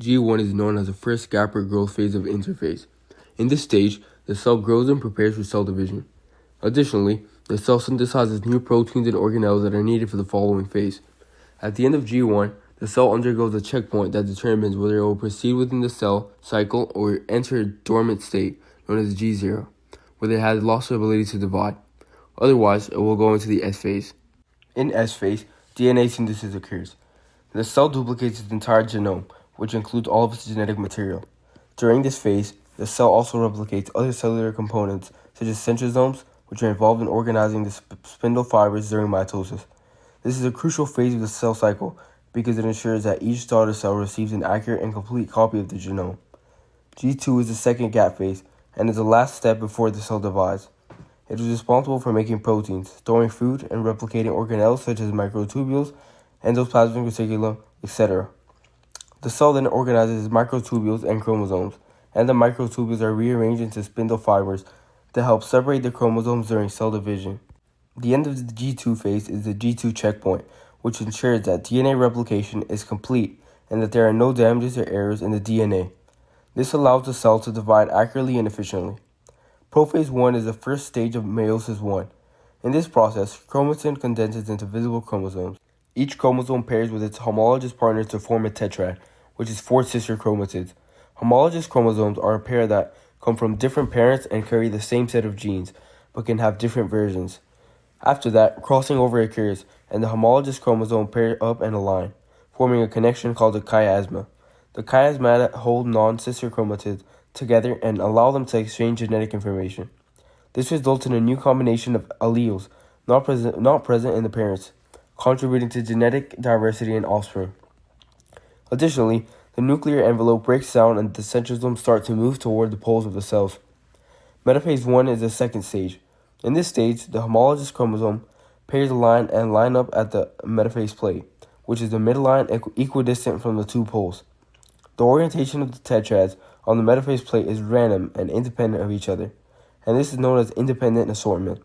G1 is known as the first gap or growth phase of interphase. In this stage, the cell grows and prepares for cell division. Additionally, the cell synthesizes new proteins and organelles that are needed for the following phase. At the end of G1, the cell undergoes a checkpoint that determines whether it will proceed within the cell cycle or enter a dormant state, known as G0, where it has lost the ability to divide. Otherwise, it will go into the S phase. In S phase, DNA synthesis occurs. The cell duplicates its entire genome, which includes all of its genetic material. During this phase, the cell also replicates other cellular components, such as centrosomes, which are involved in organizing the spindle fibers during mitosis. This is a crucial phase of the cell cycle because it ensures that each daughter cell receives an accurate and complete copy of the genome. G2 is the second gap phase and is the last step before the cell divides. It is responsible for making proteins, storing food, and replicating organelles such as microtubules, endoplasmic reticulum, etc. The cell then organizes microtubules and chromosomes, and the microtubules are rearranged into spindle fibers to help separate the chromosomes during cell division. The end of the G2 phase is the G2 checkpoint, which ensures that DNA replication is complete and that there are no damages or errors in the DNA. This allows the cell to divide accurately and efficiently. Prophase 1 is the first stage of meiosis 1. In this process, chromatin condenses into visible chromosomes. Each chromosome pairs with its homologous partner to form a tetrad, which is 4 sister chromatids. Homologous chromosomes are a pair that come from different parents and carry the same set of genes, but can have different versions. After that, crossing over occurs, and the homologous chromosomes pair up and align, forming a connection called a chiasma. The chiasmata hold non-sister chromatids together and allow them to exchange genetic information. This results in a new combination of alleles not present in the parents, contributing to genetic diversity in offspring. Additionally, the nuclear envelope breaks down and the centrosomes start to move toward the poles of the cells. Metaphase 1 is the second stage. In this stage, the homologous chromosome pairs align and line up at the metaphase plate, which is the midline equidistant from the two poles. The orientation of the tetrads on the metaphase plate is random and independent of each other, and this is known as independent assortment.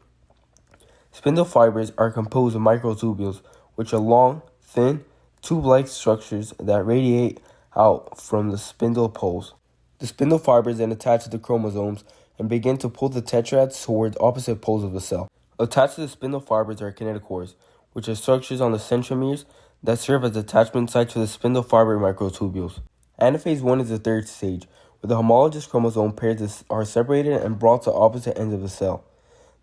Spindle fibers are composed of microtubules, which are long, thin, tube-like structures that radiate out from the spindle poles. The spindle fibers then attach to the chromosomes and begin to pull the tetrads towards opposite poles of the cell. Attached to the spindle fibers are kinetochores, which are structures on the centromeres that serve as attachment sites for the spindle fiber microtubules. Anaphase 1 is the third stage, where the homologous chromosome pairs are separated and brought to opposite ends of the cell.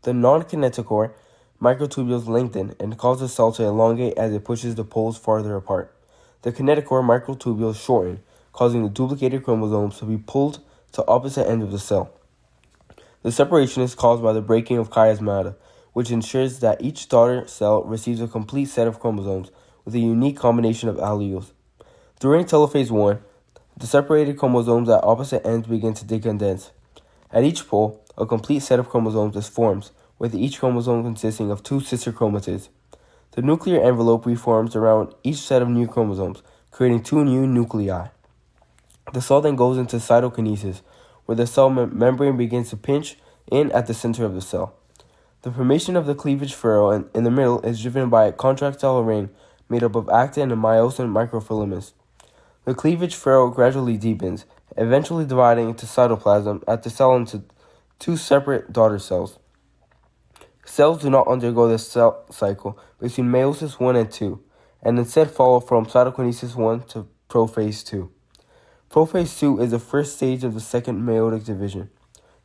The non-kinetochore microtubules lengthen and cause the cell to elongate as it pushes the poles farther apart. The kinetochore microtubules shorten, causing the duplicated chromosomes to be pulled to opposite ends of the cell. The separation is caused by the breaking of chiasmata, which ensures that each daughter cell receives a complete set of chromosomes with a unique combination of alleles. During telophase 1, the separated chromosomes at opposite ends begin to decondense. At each pole, a complete set of chromosomes is formed, with each chromosome consisting of 2 sister chromatids. The nuclear envelope reforms around each set of new chromosomes, creating 2 new nuclei. The cell then goes into cytokinesis, where the cell membrane begins to pinch in at the center of the cell. The formation of the cleavage furrow in the middle is driven by a contractile ring made up of actin and myosin microfilaments. The cleavage furrow gradually deepens, eventually dividing into cytoplasm at the cell into 2 separate daughter cells. Cells do not undergo the cell cycle between meiosis 1 and 2, and instead follow from cytokinesis 1 to prophase 2. Prophase 2 is the first stage of the second meiotic division.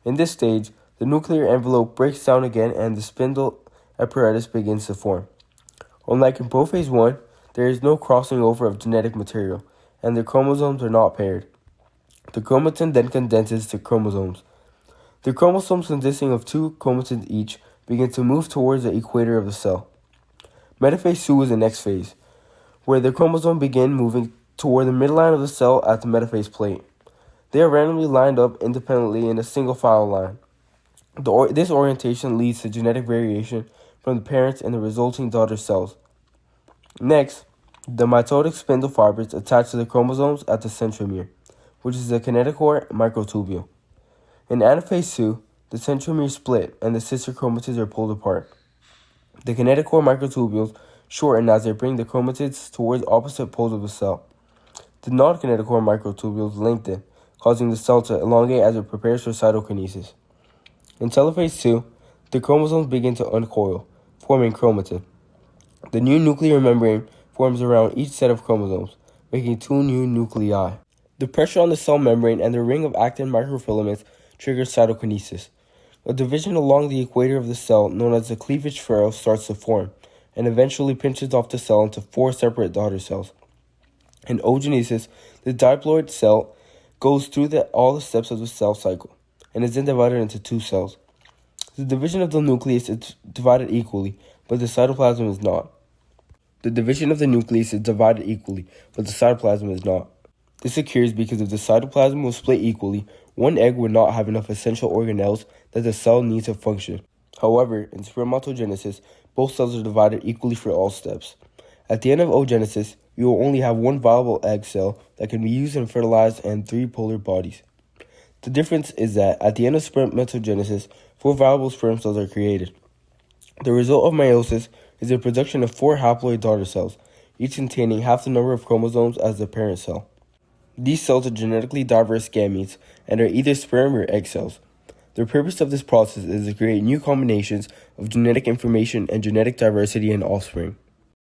In this stage, the nuclear envelope breaks down again and the spindle apparatus begins to form. Unlike in prophase 1, there is no crossing over of genetic material, and the chromosomes are not paired. The chromatin then condenses to chromosomes. The chromosomes consisting of 2 chromatids each begin to move towards the equator of the cell. Metaphase 2 is the next phase, where the chromosomes begin moving toward the midline of the cell at the metaphase plate. They are randomly lined up independently in a single file line. This orientation leads to genetic variation from the parents and the resulting daughter cells. Next, the mitotic spindle fibers attach to the chromosomes at the centromere, which is the kinetochore microtubule. In anaphase 2, the centromeres split and the sister chromatids are pulled apart. The kinetochore microtubules shorten as they bring the chromatids towards opposite poles of the cell. The non-kinetochore microtubules lengthen, causing the cell to elongate as it prepares for cytokinesis. In telophase 2, the chromosomes begin to uncoil, forming chromatin. The new nuclear membrane forms around each set of chromosomes, making 2 new nuclei. The pressure on the cell membrane and the ring of actin microfilaments triggers cytokinesis. A division along the equator of the cell, known as the cleavage furrow, starts to form, and eventually pinches off the cell into 4 separate daughter cells. In oogenesis, the diploid cell goes through all the steps of the cell cycle, and is then divided into 2 cells. The division of the nucleus is divided equally, but the cytoplasm is not. This occurs because if the cytoplasm was split equally, one egg would not have enough essential organelles that the cell needs to function. However, in spermatogenesis, both cells are divided equally for all steps. At the end of oogenesis, you will only have one viable egg cell that can be used and fertilized and 3 polar bodies. The difference is that at the end of spermatogenesis, 4 viable sperm cells are created. The result of meiosis is the production of 4 haploid daughter cells, each containing half the number of chromosomes as the parent cell. These cells are genetically diverse gametes and are either sperm or egg cells. The purpose of this process is to create new combinations of genetic information and genetic diversity in offspring.